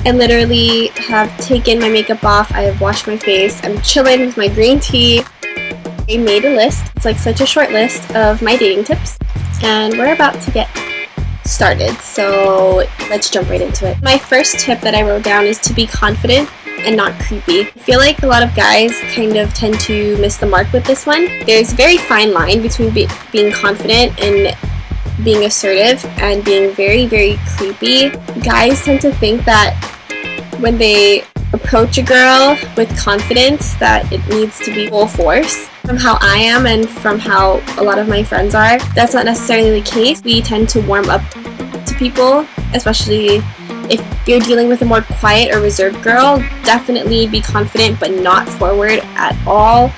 I literally have taken my makeup off, I have washed my face, I'm chilling with my green tea. I made a list, it's like such a short list of my dating tips, and we're about to get started, so let's jump right into it. My first tip that I wrote down is to be confident and not creepy. I feel like a lot of guys kind of tend to miss the mark with this one. There's a very fine line between being confident and being assertive and being very, very creepy. Guys tend to think that when they approach a girl with confidence that it needs to be full force. From how I am and from how a lot of my friends are, that's not necessarily the case. We tend to warm up to people, especially if you're dealing with a more quiet or reserved girl. Definitely be confident but not forward at all.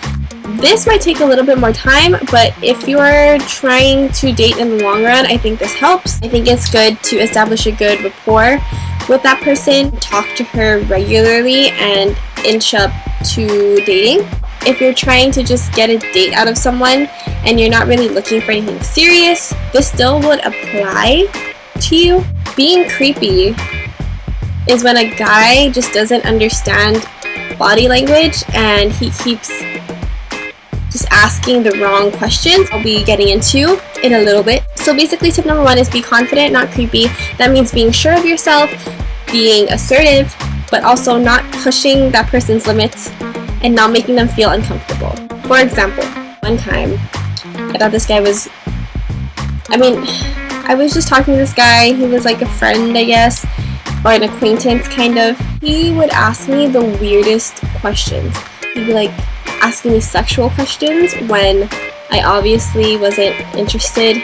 This might take a little bit more time, but if you're trying to date in the long run, I think this helps. I think it's good to establish a good rapport with that person, talk to her regularly, and inch up to dating. If you're trying to just get a date out of someone and you're not really looking for anything serious, this still would apply to you. Being creepy is when a guy just doesn't understand body language and he keeps just asking the wrong questions. I'll be getting into in a little bit. So basically, tip number 1 is be confident, not creepy. That means being sure of yourself, being assertive, but also not pushing that person's limits and not making them feel uncomfortable. For example, one time, I thought this guy was, I was just talking to this guy. He was like a friend, I guess, or an acquaintance, kind of. He would ask me the weirdest questions. He'd be like asking me sexual questions when I obviously wasn't interested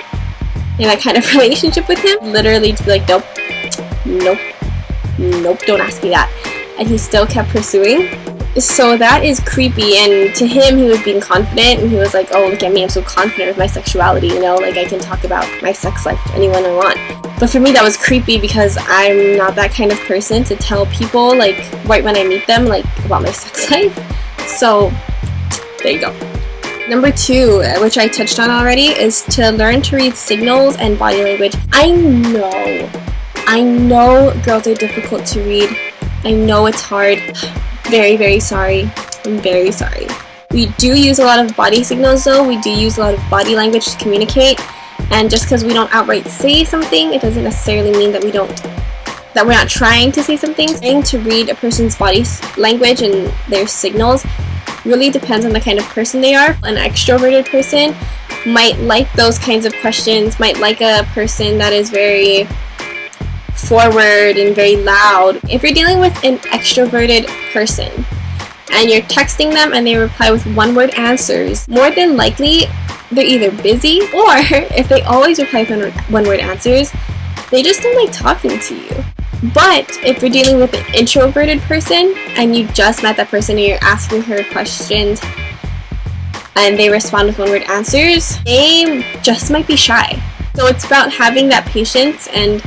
in that kind of relationship with him. Literally to be like, nope, don't ask me that. And he still kept pursuing. So that is creepy, and to him, he was being confident, and he was like, oh, look at me, I'm so confident with my sexuality, you know, like I can talk about my sex life to anyone I want. But for me, that was creepy because I'm not that kind of person to tell people, like, right when I meet them, like, about my sex life. So, there you go. Number 2, which I touched on already, is to learn to read signals and body language. I know girls are difficult to read. I know it's hard. Very, very sorry. I'm very sorry. We do use a lot of body signals though. We do use a lot of body language to communicate. And just because we don't outright say something, it doesn't necessarily mean that we're not trying to say something. Trying to read a person's body language and their signals really depends on the kind of person they are. An extroverted person might like those kinds of questions, might like a person that is very forward and very loud. If you're dealing with an extroverted person and you're texting them and they reply with one-word answers, more than likely they're either busy, or if they always reply with one-word answers, they just don't like talking to you. But if you're dealing with an introverted person and you just met that person and you're asking her questions and they respond with one-word answers, they just might be shy. So it's about having that patience and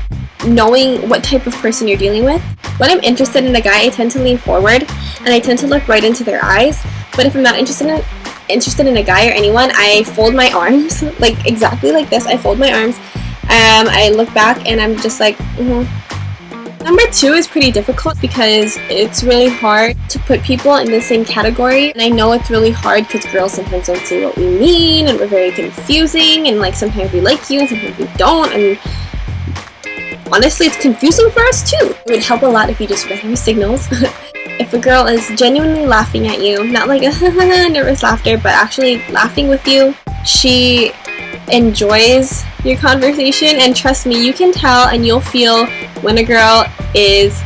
knowing what type of person you're dealing with. When I'm interested in a guy, I tend to lean forward and I tend to look right into their eyes. But if I'm not interested in a guy or anyone, I fold my arms, like exactly like this. I fold my arms, I look back and I'm just like, Number 2 is pretty difficult because it's really hard to put people in the same category. And I know it's really hard because girls sometimes don't say what we mean and we're very confusing, and like sometimes we like you and sometimes we don't, and honestly, it's confusing for us too. It would help a lot if you just read her signals. If a girl is genuinely laughing at you, not like a nervous laughter, but actually laughing with you, she enjoys your conversation, and trust me, you can tell and you'll feel when a girl is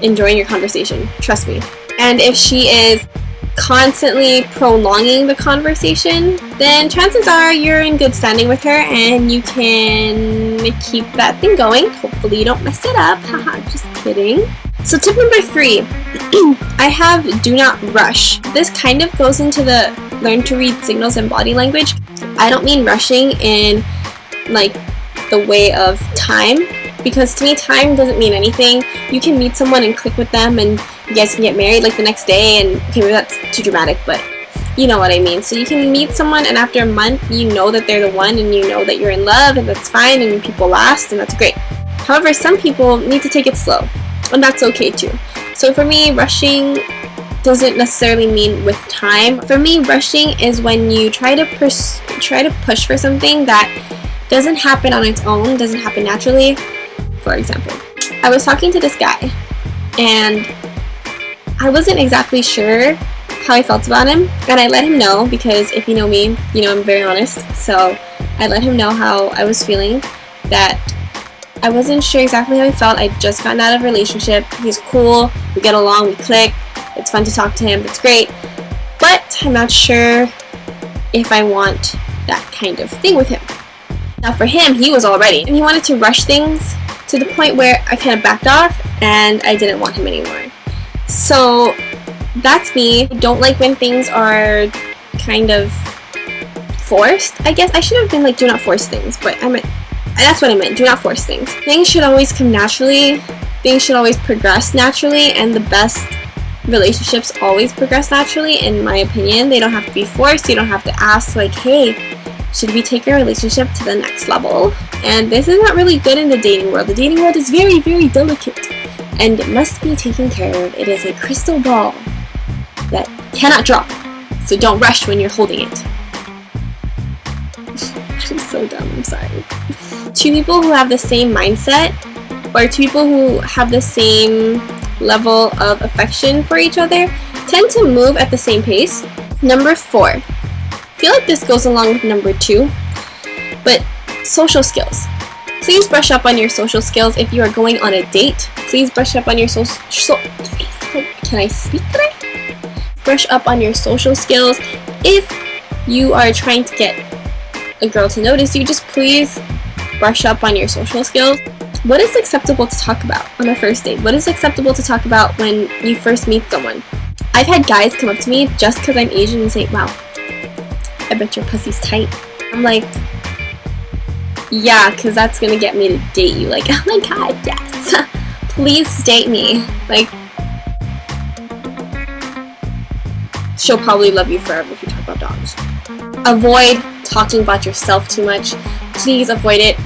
enjoying your conversation. Trust me. And if she is constantly prolonging the conversation, then chances are you're in good standing with her and you can keep that thing going. Hopefully you don't mess it up. Haha, just kidding. So tip number 3, I have do not rush. This kind of goes into the learn to read signals and body language. I don't mean rushing in like the way of time, because to me time doesn't mean anything. You can meet someone and click with them and you guys can get married like the next day, and okay, maybe that's too dramatic, but you know what I mean. So you can meet someone and after a month you know that they're the one and you know that you're in love, and that's fine and people last and that's great. However, some people need to take it slow. and that's okay too. So for me, rushing doesn't necessarily mean with time. For me, rushing is when you try to push for something that doesn't happen on its own, doesn't happen naturally. For example, I was talking to this guy, and I wasn't exactly sure how I felt about him, and I let him know, because if you know me, you know I'm very honest. So I let him know how I was feeling, that I wasn't sure exactly how he felt. I'd just gotten out of a relationship. He's cool, we get along, we click, it's fun to talk to him, it's great, but I'm not sure if I want that kind of thing with him. Now for him, he was all ready, and he wanted to rush things to the point where I kind of backed off and I didn't want him anymore. So that's me. I don't like when things are kind of forced. I guess I should have been like, do not force things, but that's what I meant, do not force things. Things should always come naturally, things should always progress naturally, and the best relationships always progress naturally, in my opinion. They don't have to be forced. You don't have to ask like, hey, should we take our relationship to the next level? And this is not really good in the dating world. The dating world is very, very delicate, and it must be taken care of. It is a crystal ball that cannot drop, so don't rush when you're holding it. I'm so dumb, I'm sorry. Two people who have the same mindset, or two people who have the same level of affection for each other, tend to move at the same pace. Number 4. I feel like this goes along with number 2, but social skills. Please brush up on your social skills if you are going on a date. Please brush up on your Can I speak today? Brush up on your social skills. If you are trying to get a girl to notice you, just please brush up on your social skills. What is acceptable to talk about on a first date? What is acceptable to talk about when you first meet someone? I've had guys come up to me just because I'm Asian and say, wow, I bet your pussy's tight. I'm like, yeah, because that's going to get me to date you. Like, oh my god, yes. Please date me. Like, she'll probably love you forever if you talk about dogs. Avoid talking about yourself too much. Please avoid it.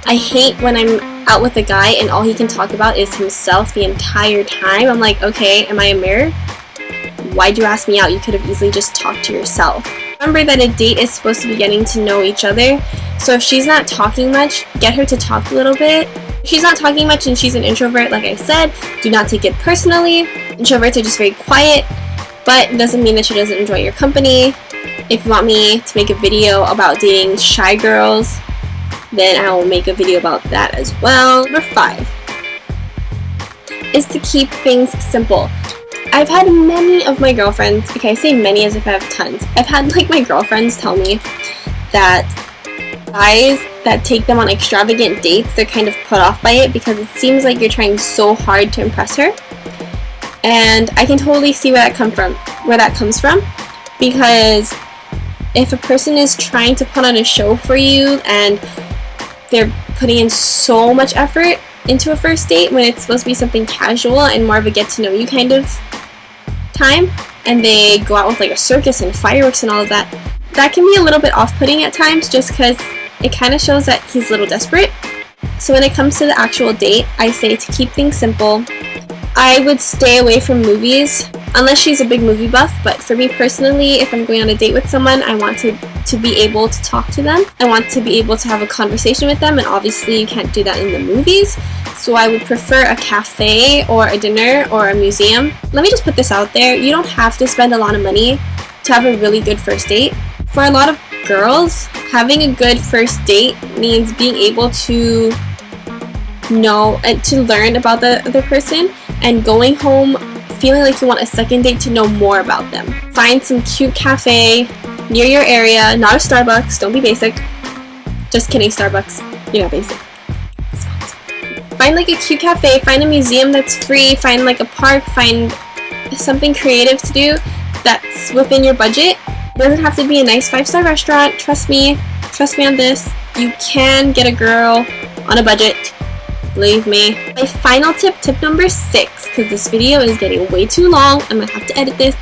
I hate when I'm out with a guy and all he can talk about is himself the entire time. I'm like, okay, am I a mirror? Why'd you ask me out? You could have easily just talked to yourself. Remember that a date is supposed to be getting to know each other. So if she's not talking much, get her to talk a little bit. If she's not talking much and she's an introvert, like I said, do not take it personally. Introverts are just very quiet, but it doesn't mean that she doesn't enjoy your company. If you want me to make a video about dating shy girls, then I will make a video about that as well. Number 5 is to keep things simple. I've had many of my girlfriends, okay, I say many as if I have tons. I've had like my girlfriends tell me that guys that take them on extravagant dates, they're kind of put off by it because it seems like you're trying so hard to impress her. And I can totally see where that comes from, because if a person is trying to put on a show for you and they're putting in so much effort into a first date when it's supposed to be something casual and more of a get to know you kind of time, and they go out with like a circus and fireworks and all of that, that can be a little bit off-putting at times, just because it kind of shows that he's a little desperate. So when it comes to the actual date, I say to keep things simple. I would stay away from movies unless she's a big movie buff, but for me personally, if I'm going on a date with someone, I want to be able to talk to them. I want to be able to have a conversation with them, and obviously you can't do that in the movies. So I would prefer a cafe or a dinner or a museum. Let me just put this out there. You don't have to spend a lot of money to have a really good first date. For a lot of girls, having a good first date means being able to know and to learn about the other person, and going home feeling like you want a second date to know more about them. Find some cute cafe near your area, not a Starbucks, don't be basic. Just kidding, Starbucks, you're not basic. Find like a cute cafe, find a museum that's free, find like a park, find something creative to do that's within your budget. It doesn't have to be a nice 5-star restaurant, trust me on this. You can get a girl on a budget. Believe me. My final tip number 6, because this video is getting way too long, I'm gonna have to edit this.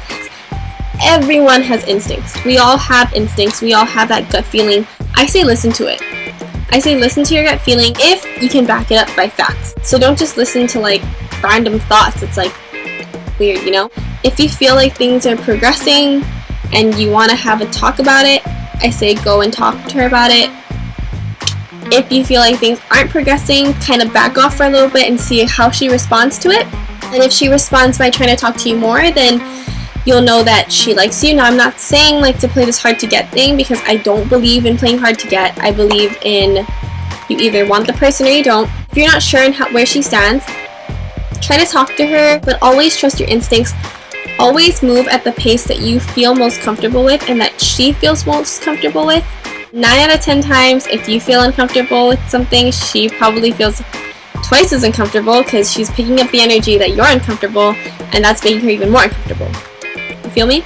Everyone has instincts. We all have instincts. We all have that gut feeling. I say listen to it. I say listen to your gut feeling if you can back it up by facts. So don't just listen to like random thoughts. It's like weird, you know? If you feel like things are progressing and you want to have a talk about it, I say go and talk to her about it. If you feel like things aren't progressing, kind of back off for a little bit and see how she responds to it. And if she responds by trying to talk to you more, then you'll know that she likes you. Now, I'm not saying like to play this hard to get thing, because I don't believe in playing hard to get. I believe in you either want the person or you don't. If you're not sure in where she stands, try to talk to her, but always trust your instincts. Always move at the pace that you feel most comfortable with and that she feels most comfortable with. 9 out of 10 times, if you feel uncomfortable with something, she probably feels twice as uncomfortable, because she's picking up the energy that you're uncomfortable, and that's making her even more uncomfortable. You feel me?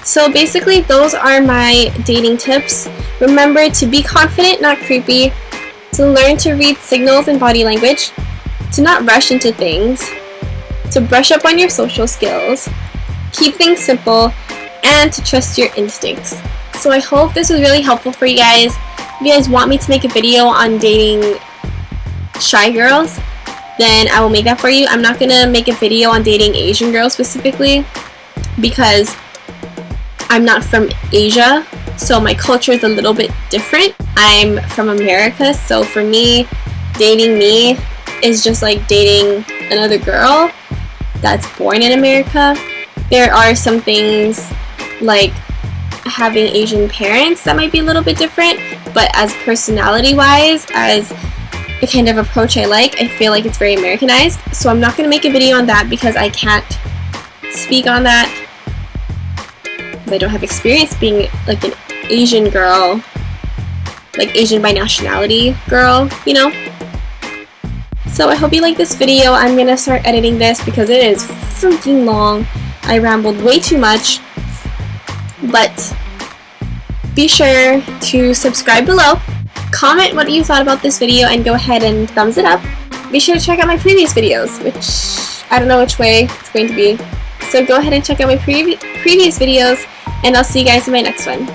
So basically, those are my dating tips. Remember to be confident, not creepy, to learn to read signals and body language, to not rush into things, to brush up on your social skills, keep things simple, and to trust your instincts. So I hope this was really helpful for you guys. If you guys want me to make a video on dating shy girls, then I will make that for you. I'm not going to make a video on dating Asian girls specifically, because I'm not from Asia, so my culture is a little bit different. I'm from America, so for me, dating me is just like dating another girl that's born in America. There are some things like having Asian parents that might be a little bit different, but as personality wise, as the kind of approach I like, I feel like it's very Americanized. So I'm not going to make a video on that because I can't speak on that, because I don't have experience being like an Asian girl, like Asian by nationality girl, you know? So I hope you like this video. I'm going to start editing this because it is freaking long. I rambled way too much. But be sure to subscribe below, comment what you thought about this video, and go ahead and thumbs it up. Be sure to check out my previous videos, which I don't know which way it's going to be. So go ahead and check out my previous videos, and I'll see you guys in my next one.